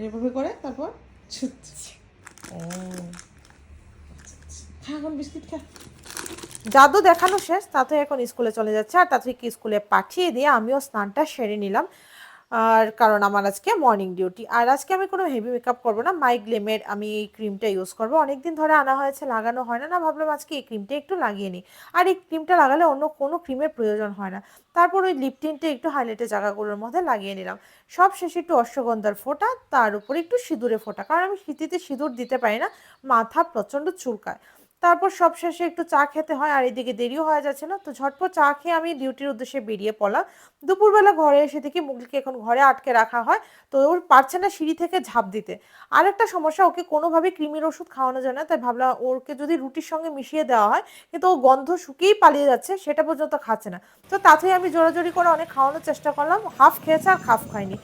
এভাবে করে তারপর ও খা এখন বিস্কিট খা। জাদু দেখানো শেষ, তাতে এখন স্কুলে চলে যাচ্ছে। আর তাদেরকে স্কুলে পাঠিয়ে দিয়ে আমিও স্নানটা সেরে নিলাম। আর কারণ আমার আজকে মর্নিং ডিউটি। আর আজকে আমি কোনো হেভি মেকআপ করব না, মাইগ্লেমের আমি এই ক্রিমটা ইউজ করব। অনেকদিন ধরে আনা হয়েছে, লাগানো হয় না, ভাবলাম আজকে এই ক্রিমটা একটু লাগিয়ে নিই। আর এই ক্রিমটা লাগালে অন্য কোনো ক্রিমের প্রয়োজন হয় না। তারপর ওই লিপ টিনটা একটু হাইলাইটের জায়গাগুলোর মধ্যে লাগিয়ে নিলাম। সব শেষে একটু অশ্বগন্ধার ফোঁটা, তার উপরে একটু সিঁদুরে ফোঁটা, কারণ আমি শীতিতে সিঁদুর দিতে পারি না, মাথা প্রচণ্ড চুলকায়। তারপর সব শেষে একটু চা খেতে হয়, আর এদিকে দেরিও হয়ে যাচ্ছে না, তো ঝটপট চা খেয়ে আমি ডিউটির উদ্দেশ্যে বেরিয়ে পড়লাম। দুপুরবেলা ঘরে এসে দেখি মুগলিকে এখন ঘরে আটকে রাখা হয়, তো ওর পারছে না সিঁড়ি থেকে ঝাঁপ দিতে। আরেকটা সমস্যা, ওকে কোনোভাবে কৃমির ওষুধ খাওয়ানো যায় না, তাই ভাবলাম ওকে যদি রুটির সঙ্গে মিশিয়ে দেওয়া হয়, কিন্তু ও গন্ধ শুকিয়েই পালিয়ে যাচ্ছে, সেটা পর্যন্ত খাচ্ছে না। তো তাতেই আমি জোরাজোরি করে অনেক খাওয়ানোর চেষ্টা করলাম, হাফ খেয়েছে আর হাফ খায়নি।